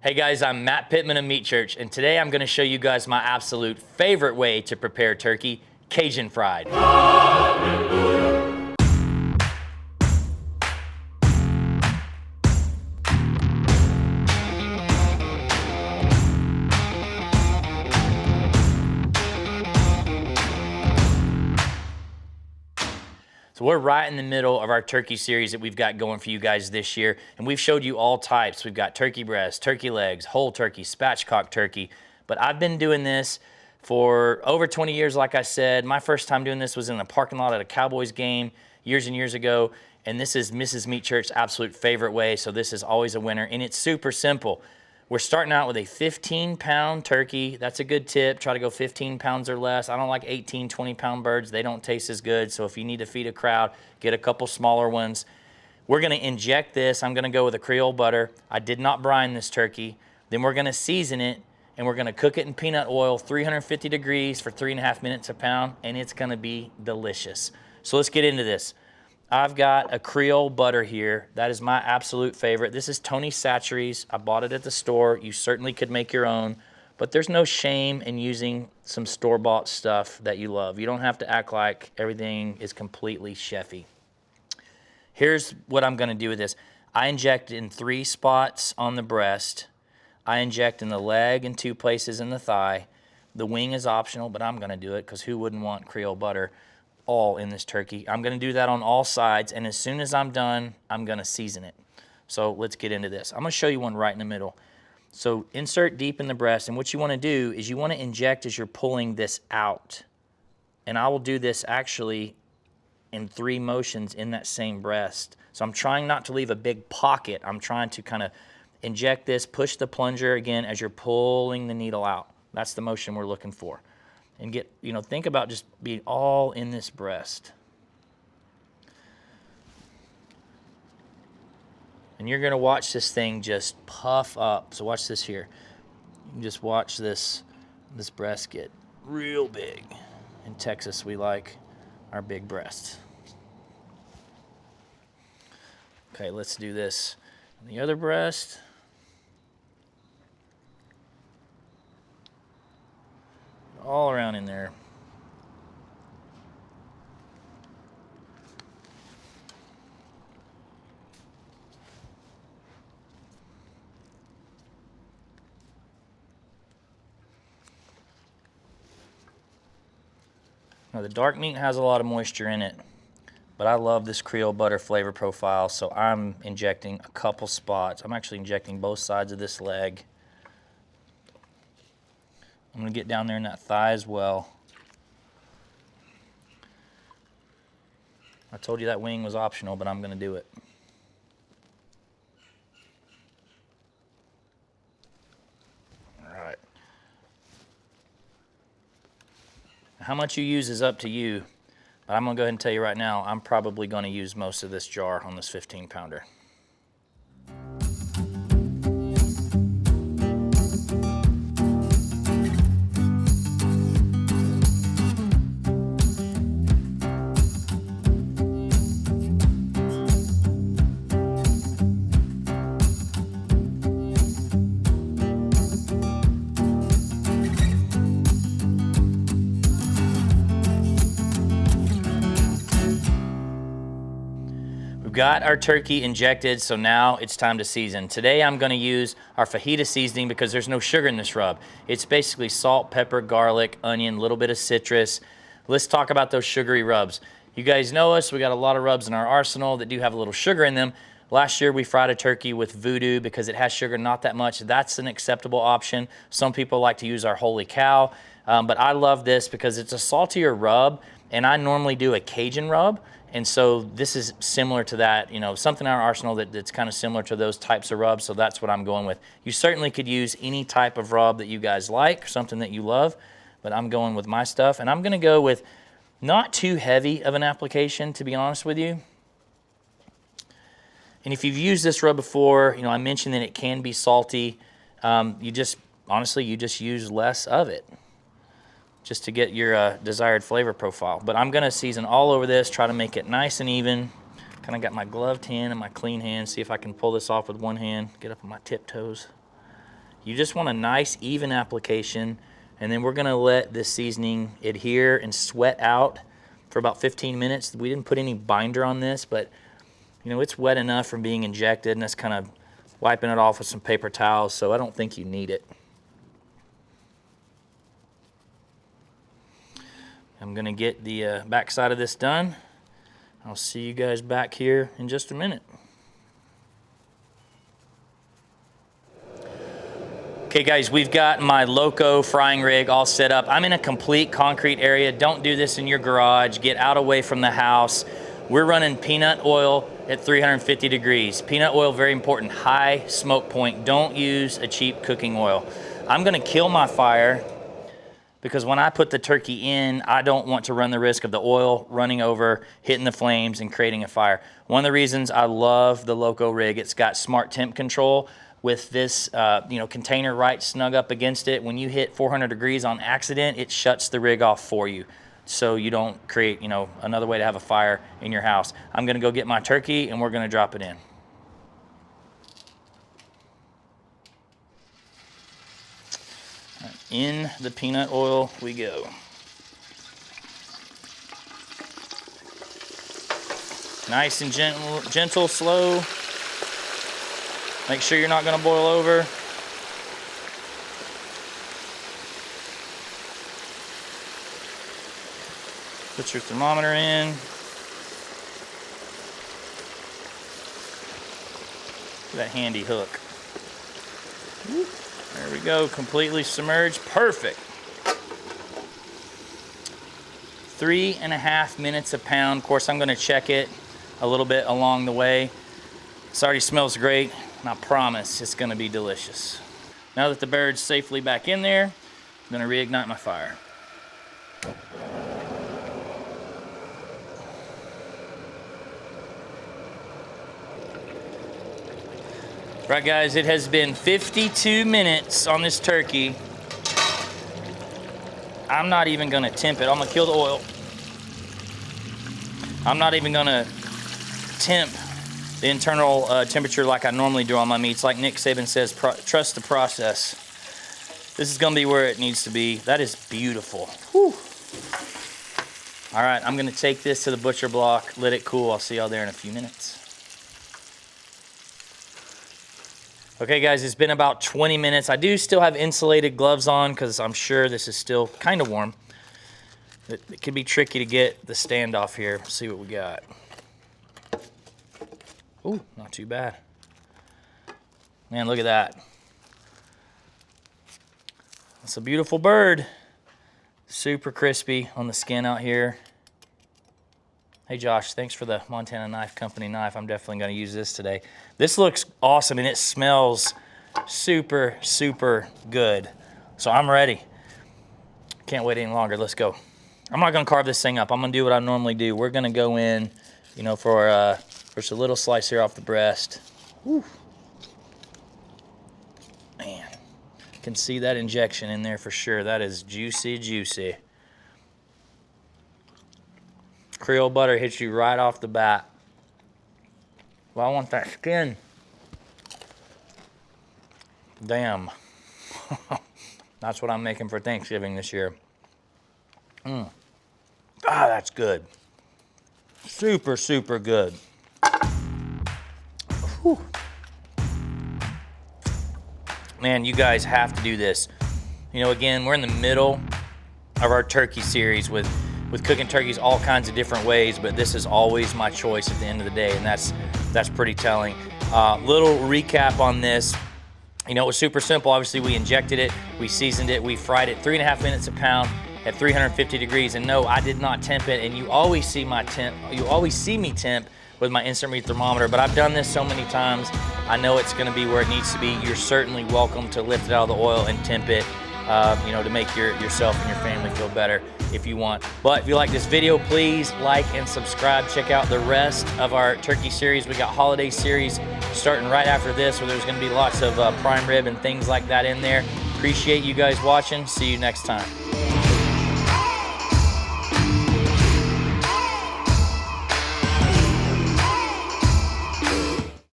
Hey guys, I'm Matt Pittman of Meat Church, and today I'm going to show you guys my absolute favorite way to prepare turkey, Cajun fried. So we're right in the middle of our turkey series that we've got going for you guys this year, and we've showed you all types. We've got turkey breast, turkey legs, whole turkey, spatchcock turkey, but I've been doing this for over 20 years, like I said. My first time doing this was in a parking lot at a Cowboys game years and years ago, and this is Mrs. Meat Church's absolute favorite way, so this is always a winner, and it's super simple. We're starting out with a 15-pound turkey. That's a good tip. Try to go 15 pounds or less. I don't like 18, 20-pound birds. They don't taste as good. So if you need to feed a crowd, get a couple smaller ones. We're going to inject this. I'm going to go with a Creole butter. I did not brine this turkey. Then we're going to season it, and we're going to cook it in peanut oil, 350 degrees for 3.5 minutes a pound, and it's going to be delicious. So let's get into this. I've got a Creole butter here. That is my absolute favorite. This is Tony Chachere's. I bought it at the store. You certainly could make your own, but there's no shame in using some store-bought stuff that you love. You don't have to act like everything is completely chefy. Here's what I'm gonna do with this. I inject in 3 spots on the breast. I inject in the leg in 2 places in the thigh. The wing is optional, but I'm gonna do it because who wouldn't want Creole butter all in this turkey. I'm gonna do that on all sides, and as soon as I'm done, I'm gonna season it. So let's get into this. I'm gonna show you one right in the middle. So insert deep in the breast, and what you wanna do is you wanna inject as you're pulling this out. And I will do this actually in 3 motions in that same breast. So I'm trying not to leave a big pocket. I'm trying to kind of inject this, push the plunger again as you're pulling the needle out. That's the motion we're looking for. And get, think about just being all in this breast. And you're gonna watch this thing just puff up. So watch this here. You can just watch this breast get real big. In Texas, we like our big breasts. Okay, let's do this on the other breast. All around in there. Now the dark meat has a lot of moisture in it, but I love this Creole butter flavor profile, so I'm injecting a couple spots. I'm actually injecting both sides of this leg. I'm gonna get down there in that thigh as well. I told you that wing was optional, but I'm gonna do it. All right. How much you use is up to you, but I'm gonna go ahead and tell you right now, I'm probably gonna use most of this jar on this 15-pounder. Got our turkey injected, so now it's time to season. Today I'm going to use our Fajita Seasoning because there's no sugar in this rub. It's basically salt, pepper, garlic, onion, a little bit of citrus. Let's talk about those sugary rubs. You guys know us, we got a lot of rubs in our arsenal that do have a little sugar in them. Last year we fried a turkey with Voodoo because it has sugar, not that much. That's an acceptable option. Some people like to use our Holy Cow, but I love this because it's a saltier rub, and I normally do a Cajun rub. And so this is similar to that, something in our arsenal that's kind of similar to those types of rubs, so that's what I'm going with. You certainly could use any type of rub that you guys like, something that you love, but I'm going with my stuff. And I'm gonna go with not too heavy of an application, to be honest with you. And if you've used this rub before, I mentioned that it can be salty. You just use less of it, just to get your desired flavor profile. But I'm gonna season all over this, try to make it nice and even. Kind of got my gloved hand and my clean hand. See if I can pull this off with one hand, get up on my tiptoes. You just want a nice even application, and then we're gonna let this seasoning adhere and sweat out for about 15 minutes. We didn't put any binder on this, but you know, it's wet enough from being injected, and that's kind of wiping it off with some paper towels, so I don't think you need it. I'm gonna get the back side of this done. I'll see you guys back here in just a minute. Okay guys, we've got my Loco frying rig all set up. I'm in a complete concrete area. Don't do this in your garage. Get out away from the house. We're running peanut oil at 350 degrees. Peanut oil, very important, high smoke point. Don't use a cheap cooking oil. I'm gonna kill my fire because when I put the turkey in, I don't want to run the risk of the oil running over, hitting the flames, and creating a fire. One of the reasons I love the Loco rig, it's got smart temp control with this container right snug up against it. When you hit 400 degrees on accident, it shuts the rig off for you, so you don't create another way to have a fire in your house. I'm gonna go get my turkey and we're gonna drop it in. In the peanut oil we go. Nice and gentle, slow. Make sure you're not gonna boil over. Put your thermometer in. That handy hook. There we go, completely submerged, perfect. 3.5 minutes a pound. Of course, I'm gonna check it a little bit along the way. This already smells great, and I promise it's gonna be delicious. Now that the bird's safely back in there, I'm gonna reignite my fire. Right guys, it has been 52 minutes on this turkey. I'm not even gonna temp it. I'm gonna kill the oil. I'm not even gonna temp the internal temperature like I normally do on my meats. Like Nick Saban says, trust the process. This is gonna be where it needs to be. That is beautiful. Whew. All right, I'm gonna take this to the butcher block, let it cool. I'll see y'all there in a few minutes. Okay guys, it's been about 20 minutes. I do still have insulated gloves on because I'm sure this is still kind of warm. It can be tricky to get the standoff here. Let's see what we got. Ooh, not too bad. Man, look at that. That's a beautiful bird. Super crispy on the skin out here. Hey Josh, thanks for the Montana Knife Company knife. I'm definitely gonna use this today. This looks awesome and it smells super, super good. So I'm ready. Can't wait any longer, let's go. I'm not gonna carve this thing up. I'm gonna do what I normally do. We're gonna go in, for just a little slice here off the breast. Woo. Man, can see that injection in there for sure. That is juicy, juicy. Creole butter hits you right off the bat. Well, I want that skin. Damn. That's what I'm making for Thanksgiving this year. Ah, that's good. Super, super good. Whew. Man, you guys have to do this. Again, we're in the middle of our turkey series with cooking turkeys all kinds of different ways, but this is always my choice at the end of the day, and that's pretty telling. Little recap on this. It was super simple. Obviously, we injected it, we seasoned it, we fried it 3.5 minutes a pound at 350 degrees. And no, I did not temp it, and you always see me temp with my instant read thermometer, but I've done this so many times, I know it's gonna be where it needs to be. You're certainly welcome to lift it out of the oil and temp it, to make yourself and your family feel better if you want. But if you like this video, please like and subscribe. Check out the rest of our turkey series. We got holiday series starting right after this, where there's gonna be lots of prime rib and things like that in there. Appreciate you guys watching. See you next time.